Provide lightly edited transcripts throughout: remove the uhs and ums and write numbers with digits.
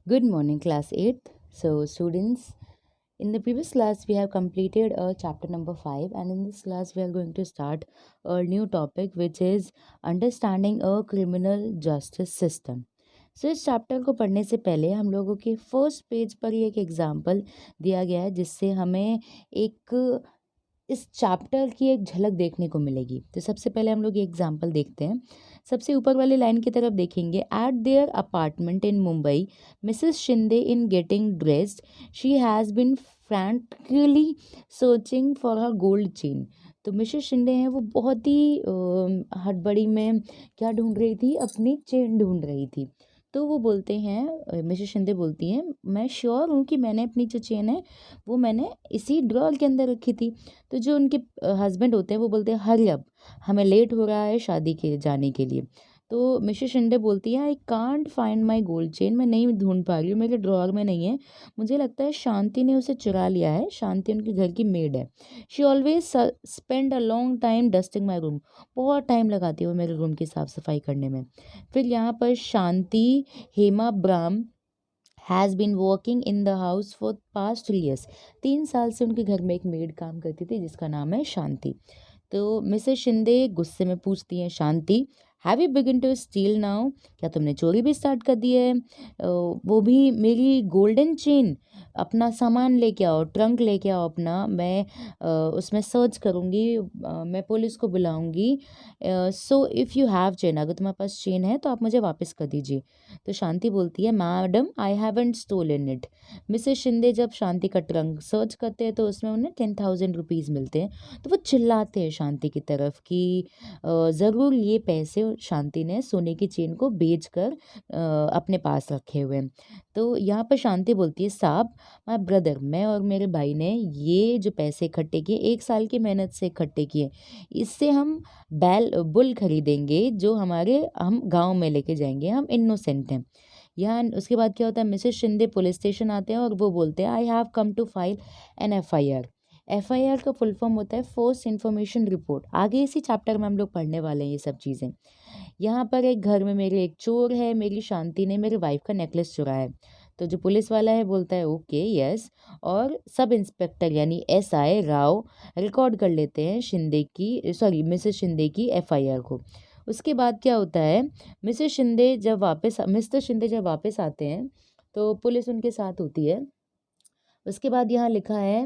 Good morning, class 8th. So, students, in the previous class, we have completed chapter number 5, and in this class, we are going to start a new topic which is understanding a criminal justice system. सो इस chapter को पढ़ने से पहले हम लोगों के first page पर ही एक एग्जाम्पल दिया गया है जिससे हमें एक इस चैप्टर की एक झलक देखने को मिलेगी। तो सबसे पहले हम लोग ये एग्जाम्पल देखते हैं। सबसे ऊपर वाली लाइन की तरफ देखेंगे। Eight there apartment in Mumbai Mrs Shinde in getting dressed she has been frankly searching for her gold chain. तो मिसेस शिंदे हैं वो बहुत ही हड़बड़ी में क्या ढूंढ रही थी, अपनी चेन ढूंढ रही थी। तो वो बोलते हैं, मिसेस शिंदे बोलती हैं, मैं श्योर हूँ कि मैंने अपनी जो चेन है वो मैंने इसी ड्रॉर के अंदर रखी थी। तो जो उनके हस्बैंड होते हैं वो बोलते हैं हरी अप, हमें लेट हो रहा है शादी के जाने के लिए। तो मिसेस शिंदे बोलती है I can't find my gold chain, मैं नहीं ढूंढ पा रही हूँ, मेरे ड्रॉअर में नहीं है। मुझे लगता है शांति ने उसे चुरा लिया है। शांति उनके घर की मेड है। She always spend a long time dusting my room, बहुत टाइम लगाती है वो मेरे रूम की साफ़ सफाई करने में। फिर यहाँ पर Shanti Hembram has been working in the house for past 3 years। 3 साल से उनके घर में एक मेड काम करती थी जिसका नाम है शांति। तो मिसेस शिंदे गुस्से में पूछती हैं Shanti, have you begin to steal now, क्या तुमने चोरी भी स्टार्ट कर दी है? वो भी मेरी गोल्डन चेन। अपना सामान लेके आओ, ट्रंक लेके आओ अपना, मैं उसमें सर्च करूँगी, मैं पुलिस को बुलाऊँगी। So if you have chain, अगर तुम्हारे पास चेन है तो आप मुझे वापस कर दीजिए। तो शांति बोलती है madam I haven't stolen it. Mrs Shinde जब शांति का ट्रंक सर्च करते हैं तो उसमें उन्हें 10,000 रुपीज़ मिलते हैं। तो वो चिल्लाते हैं शांति की तरफ कि ज़रूर ये पैसे शांति ने सोने की चेन को बेच कर अपने पास रखे हुए हैं। तो यहाँ पर शांति बोलती है साहब, माय ब्रदर, मैं और मेरे भाई ने ये जो पैसे इकट्ठे किए 1 साल की मेहनत से इकट्ठे किए, इससे हम बुल खरीदेंगे जो हम गांव में लेके जाएंगे, हम इनोसेंट हैं। यहाँ उसके बाद क्या होता है, मिसेस शिंदे पुलिस स्टेशन आते हैं और वो बोलते हैं I have come to file an FIR. FIR का फुल फॉर्म होता है फर्स्ट इन्फॉर्मेशन रिपोर्ट। आगे इसी चैप्टर में हम लोग पढ़ने वाले हैं ये सब चीज़ें। यहाँ पर एक घर में मेरे एक चोर है, मेरी शांति ने मेरी वाइफ का नेकलेस चुराया है। तो जो पुलिस वाला है बोलता है ओके यस, और सब इंस्पेक्टर यानी एसआई राव रिकॉर्ड कर लेते हैं मिसेस शिंदे की एफआईआर को। उसके बाद क्या होता है, मिस्टर शिंदे जब वापस आते हैं तो पुलिस उनके साथ होती है। उसके बाद यहाँ लिखा है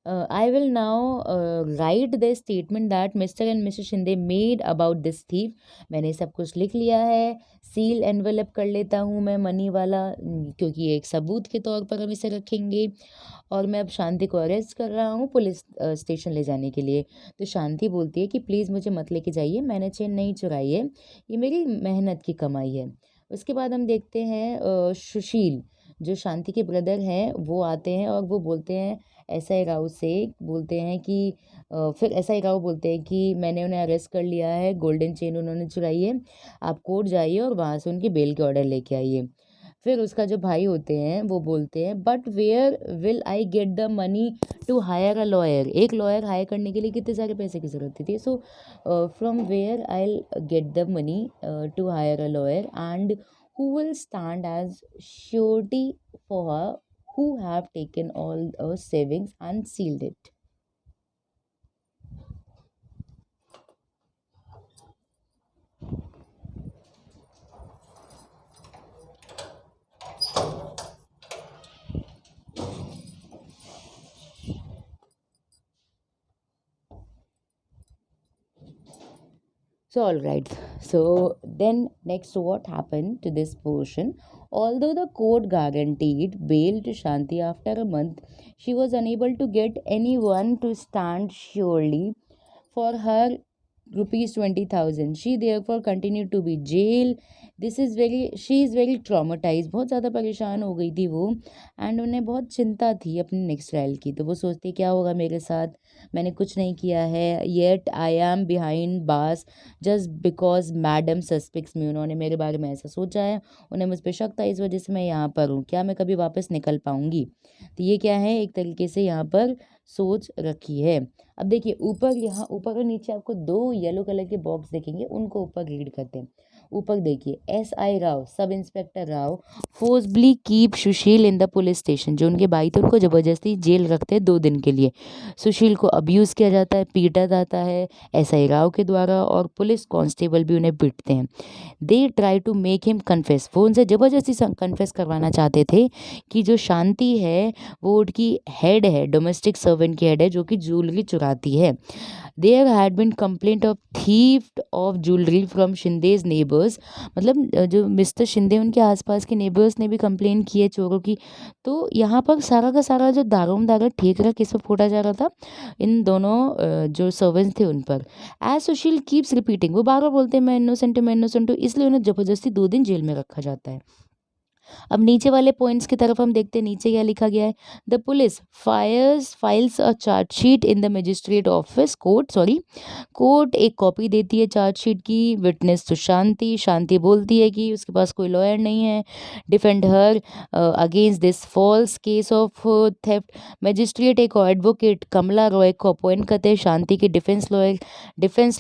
I will now right the statement that mister and Mrs Shinde made about this thief. मैंने सब कुछ लिख लिया है, सील एनवेलप कर लेता हूँ मैं मनी वाला, क्योंकि ये एक सबूत के तौर पर हम इसे रखेंगे। और मैं अब शांति को अरेस्ट कर रहा हूँ पुलिस स्टेशन ले जाने के लिए। तो शांति बोलती है कि प्लीज़ मुझे मत लेके जाइए, मैंने चेन नहीं चुराई है, ये मेरी मेहनत की कमाई है। उसके बाद हम देखते हैं सुशील जो शांति के ब्रदर हैं वो आते हैं और वो बोलते हैं एसआई राव से, बोलते हैं कि फिर एसआई राव बोलते हैं कि मैंने उन्हें अरेस्ट कर लिया है, गोल्डन चेन उन्होंने चुराई है, आप कोर्ट जाइए और वहाँ से उनकी बेल के ऑर्डर लेके आइए। फिर उसका जो भाई होते हैं वो बोलते हैं but where will I get the money to hire a lawyer. एक लॉयर हायर करने के लिए कितने सारे पैसे की ज़रूरत थी। So from where I get the money to hire a lawyer and who will stand as surety for her who have taken all her savings and sealed it. So, all right. So, then next, what happened to this portion? Although the court guaranteed bail to Shanti after a month, she was unable to get anyone to stand surely for her rupees 20,000. She therefore continued to be jailed. She is very traumatized. बहुत ज़्यादा परेशान हो गई थी वो, and उन्हें बहुत चिंता थी अपने नेक्स्ट ट्रायल की। तो वो सोचती क्या होगा मेरे साथ, मैंने कुछ नहीं किया है, येट आई एम बिहाइंड बास जस्ट बिकॉज मैडम सस्पेक्ट्स मी। उन्होंने मेरे बारे में ऐसा सोचा है, उन्हें मुझ पर शक था, इस वजह से मैं यहाँ पर हूँ, क्या मैं कभी वापस निकल पाऊँगी? तो ये क्या है, एक तरीके से यहाँ पर सोच रखी है। अब देखिए ऊपर, यहाँ ऊपर और नीचे आपको 2 येलो कलर के बॉक्स देखेंगे, उनको ऊपर रीड करते हैं। ऊपर देखिए, SI Rao, sub inspector Rao forcibly keep Sushil in the police station. जो उनके भाई थे उनको ज़बरदस्ती जेल रखते हैं 2 दिन के लिए। सुशील को अब्यूज़ किया जाता है, पीटा जाता है SI राव के द्वारा, और पुलिस कांस्टेबल भी उन्हें पीटते हैं। They try to make him confess, वो उनसे ज़बरदस्ती कन्फेस करवाना चाहते थे कि जो शांति है वो उनकी हेड है, डोमेस्टिक सर्वेंट की हेड है, जो कि ज्वेलरी चुराती है। There had been complaint of theft of jewellery from Shinde's neighbours, मतलब जो मिस्टर शिंदे उनके आसपास के नेबर्स ने भी कंप्लेन की है चोरों की। तो यहाँ पर सारा का सारा जो दारोमदार ठेकरा किस पर फोड़ा जा रहा था, इन दोनों जो सर्वेंट्स थे उन पर। एज सुशील कीप्स रिपीटिंग, वो बार बार बोलते हैं मैं इनोसेंट हूँ, मैं इनोसेंट हूँ, इसलिए उन्हें जबरदस्ती 2 दिन जेल में रखा जाता है। अब नीचे वाले पॉइंट्स की तरफ हम देखते हैं, नीचे क्या लिखा गया है। The police files a chargesheet in the magistrate office court, court एक कॉपी देती है चार्जशीट की। विटनेस तो शांति, शांति बोलती है कि उसके पास कोई लॉयर नहीं है। Defend her against this false case of theft, magistrate एक एडवोकेट कमला रॉय को अपॉइंट करते हैं शांति के डिफेंस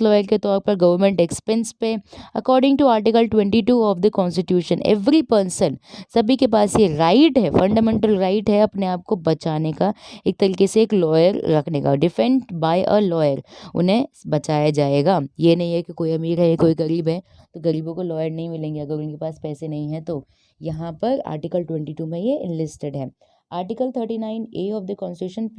लॉयर के तौर पर गवर्नमेंट एक्सपेंस पे। According to article 22 of the constitution, every person, सभी के पास ये राइट है, फंडामेंटल राइट है अपने आप को बचाने का, एक तरीके से एक लॉयर रखने का। डिफेंड बाय अ लॉयर, उन्हें बचाया जाएगा। ये नहीं है कि कोई अमीर है कोई गरीब है तो गरीबों को लॉयर नहीं मिलेंगे अगर उनके पास पैसे नहीं है। तो यहाँ पर आर्टिकल 22 में ये इनलिस्टेड है। Article 39A of the constitution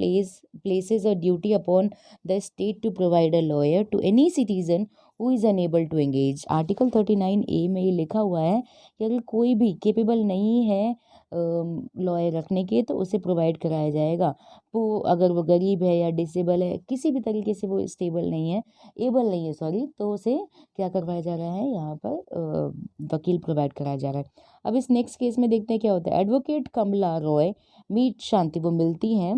places a duty upon the state to provide a lawyer to any citizen who is unable to engage। Article 39A में ये लिखा हुआ है कि अगर कोई भी केपेबल नहीं है लॉयर रखने के तो उसे प्रोवाइड कराया जाएगा। वो अगर वो गरीब है या डिसेबल है, किसी भी तरीके से वो स्टेबल नहीं है, एबल नहीं है सॉरी, तो उसे क्या करवाया जा रहा है, यहाँ पर वकील प्रोवाइड कराया जा रहा है। अब इस नेक्स्ट केस में देखते हैं क्या होता है। एडवोकेट कमला रॉय मीट शांति, वो मिलती हैं।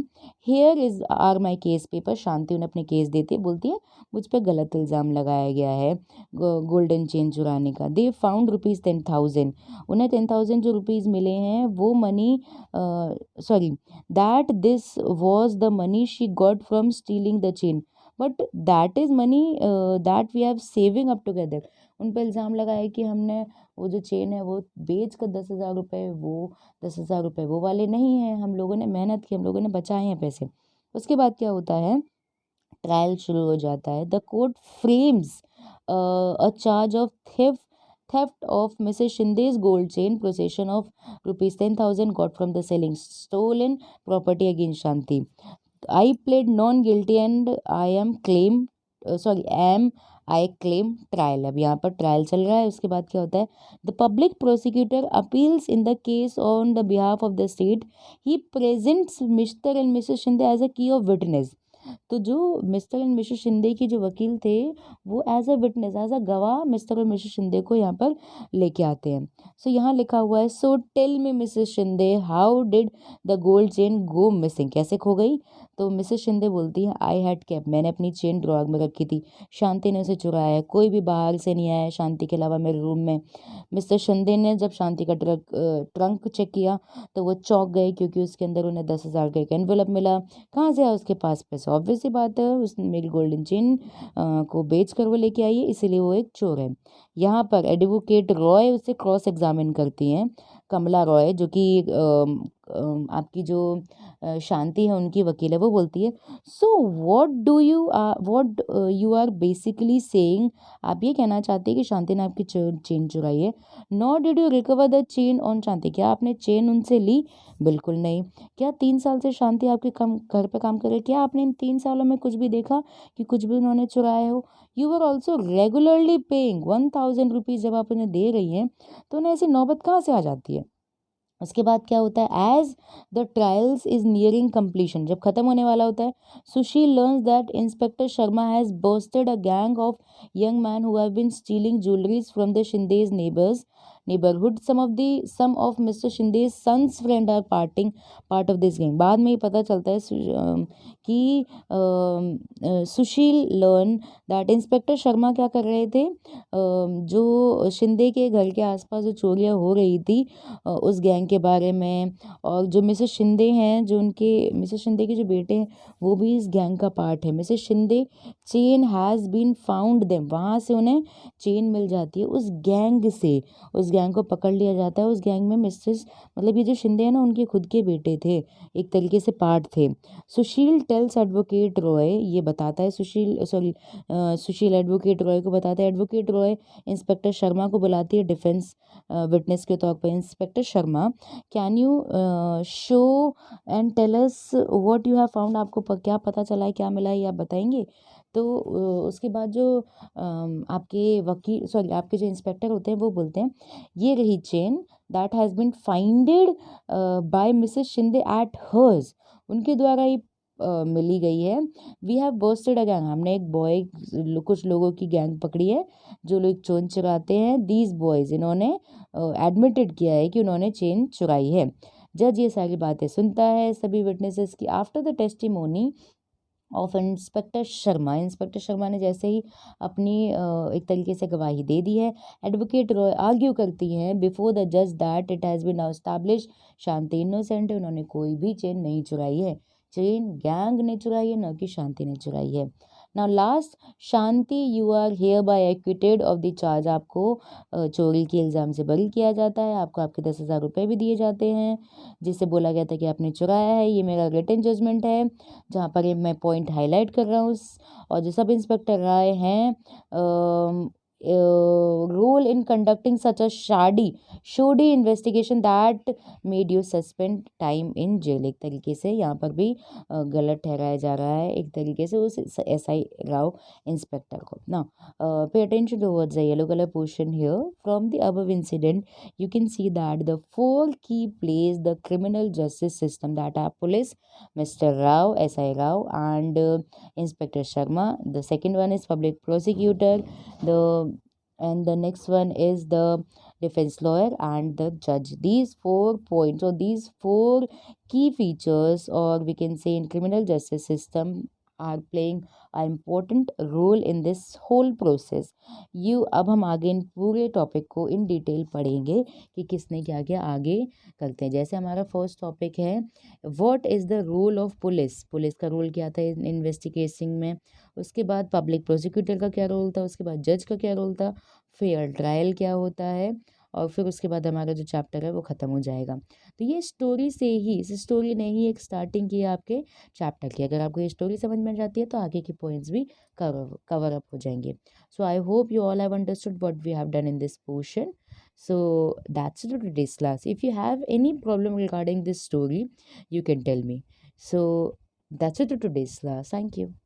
Here is are my case paper, Shanti उन्हें अपने केस देती है, बोलती है मुझ पर गलत इल्ज़ाम लगाया गया है गोल्डन चेन चुराने का। दे फाउंड ₹10,000, उन्हें 10,000 जो रुपीज़ मिले हैं वो money sorry that this was the money she got from stealing the chain, but that is money that we have saving up together. उन पर इल्ज़ाम लगाया कि हमने वो जो चेन है वो बेच कर 10,000 रुपये, वो 10,000 रुपये वो वाले नहीं हैं, हम लोगों ने मेहनत की, हम लोगों ने बचाए हैं पैसे। उसके बाद क्या होता है, ट्रायल शुरू हो जाता है। The court frames a charge of theft of Mrs. Shinde's gold chain, possession of ₹10,000 got from the selling stolen property against Shanti. I pled non guilty and I claim trial। अब यहाँ पर trial चल रहा है। उसके बाद क्या होता है, the public prosecutor appeals in the case on the behalf of the state, he presents Mr and Mrs Shinde as a key of witness. तो जो मिस्टर एंड मिसेस शिंदे के जो वकील थे वो as a witness, as a गवाह Mr और Mrs Shinde को यहाँ पर लेके आते हैं। सो यहाँ लिखा हुआ है, so tell me Mrs Shinde how did the gold chain go missing, कैसे खो गई। तो मिसेस शिंदे बोलती है, आई हैड केप, मैंने अपनी चेन ड्रॉर में रखी थी, शांति ने उसे चुराया है, कोई भी बाहर से नहीं आया शांति के अलावा मेरे रूम में। मिस्टर शिंदे ने जब शांति का ट्रंक चेक किया तो वो चौंक गए क्योंकि उसके अंदर उन्हें 10,000 का एक एनवेलप मिला। कहाँ से आया उसके पास पैसा, ऑब्वियस सी बात है उसने मेरी गोल्डन चेन को बेच कर वो लेके आई है, इसीलिए वो एक चोर है। यहाँ पर एडवोकेट रॉय उसे क्रॉस एग्जामिन करती हैं, कमला रॉय जो कि आपकी जो शांति है उनकी वकील है, वो बोलती है, so what you are basically saying, आप ये कहना चाहते हैं कि शांति ने आपकी चेन चुराई है। Not did you recover the chain on Shanti, क्या आपने चेन उनसे ली, बिल्कुल नहीं। क्या 3 साल से शांति आपके घर पे काम कर रही है, क्या आपने इन 3 सालों में कुछ भी देखा कि कुछ भी उन्होंने चुराया हो। You are also regularly paying 1,000 rupees, जब आप उन्हें दे रही हैं तो उन्हें ऐसी नौबत कहाँ से आ जाती है। उसके बाद क्या होता है, as the trials is nearing completion, जब खत्म होने वाला होता है, Sushil learns that inspector Sharma has busted a gang of young man who have been stealing jewelleries from the Shinde's neighborhood। some of Mr. Shinde's son's friend are part of this gang। बाद में ही पता चलता है कि सुशील लर्न दैट इंस्पेक्टर शर्मा क्या कर रहे थे, जो शिंदे के घर के आसपास जो चोरियां हो रही थी उस गैंग के बारे में और जो मिसेस शिंदे हैं, जो उनके मिसेस शिंदे के जो बेटे हैं, वो भी इस गैंग का पार्ट है। Mrs Shinde chain has been found them, वहाँ से उन्हें चेन मिल जाती है उस गैंग से, उस गैंग को पकड़ लिया जाता है। उस गैंग में मिसेस मतलब ये जो शिंदे हैं ना, उनके खुद के बेटे थे, एक तरीके से पार्ट थे। सुशील टेल्स एडवोकेट रॉय, ये बताता है सुशील एडवोकेट रॉय को बताता है। एडवोकेट रॉय इंस्पेक्टर शर्मा को बुलाती है डिफेंस विटनेस के तौर पर। Inspector Sharma, can you show and tell us what you have found, आपको क्या पता चला है, क्या मिला है, ये आप बताएंगे। तो उसके बाद जो आपके वकील सॉरी आपके जो इंस्पेक्टर होते हैं वो बोलते हैं, ये रही chain that has been founded by Mrs Shinde at hers, उनके द्वारा ही मिली गई है। We have bursted a gang, हमने एक कुछ लोगों की गैंग पकड़ी है जो लोग चोन चुराते हैं। दीज बॉयज़, इन्होंने एडमिटेड किया है कि उन्होंने चेन चुराई है। जज ये सारी बातें सुनता है सभी विटनेसेस की। After the testimony of inspector Sharma ने जैसे ही अपनी एक तरीके से गवाही दे दी है, एडवोकेट रॉय आर्ग्यू करती हैं बिफोर द जज that it has been now establish Shanti innocent है, उन्होंने कोई भी चेन नहीं चुराई है, चेन गैंग ने चुराई है, न कि शांति ने चुराई है। Now last, Shanti you are hereby acquitted of the charge, आपको चोरी के इल्ज़ाम से बरी किया जाता है, आपको आपके 10,000 रुपये भी दिए जाते हैं, जिससे बोला गया था कि आपने चुराया है। ये मेरा रिटन जजमेंट है जहाँ पर ये मैं पॉइंट हाईलाइट कर रहा हूँ। और जो सब इंस्पेक्टर राय हैं, role in conducting such a shoddy investigation that made you suspend time in jail, एक तरीके से यहाँ पर भी गलत ठहराया जा रहा है एक तरीके से उस SI राव इंस्पेक्टर को ना। Pay attention towards the yellow colour portion here, from the above incident you can see that the four key plays the criminal justice system that are police, Mr. Rao, SI Rao, and Inspector Sharma. The second one is public prosecutor, the and the next one is the defense lawyer and the judge. These 4 points or these four key features, or we can say in criminal justice system, are playing an important role in this whole process. You अब हम आगे इन पूरे topic को in detail पढ़ेंगे कि किसने क्या किया, आगे करते हैं। जैसे हमारा फर्स्ट टॉपिक है, what is the role of police, police का रोल क्या था इन्वेस्टिगेशन में। उसके बाद पब्लिक प्रोसिक्यूटर का क्या रोल था, उसके बाद जज का क्या रोल था, फेयर ट्रायल क्या होता है, और फिर उसके बाद हमारा जो चैप्टर है वो ख़त्म हो जाएगा। तो ये स्टोरी से ही, इस स्टोरी ने ही एक स्टार्टिंग की है आपके चैप्टर की। अगर आपको ये स्टोरी समझ में जाती है तो आगे के पॉइंट्स भी कवर अप हो जाएंगे। So I hope you all have understood what we have done in this portion. So that's it for today's class. If you have any problem regarding this story, you can tell me. So that's it for today's class. Thank you.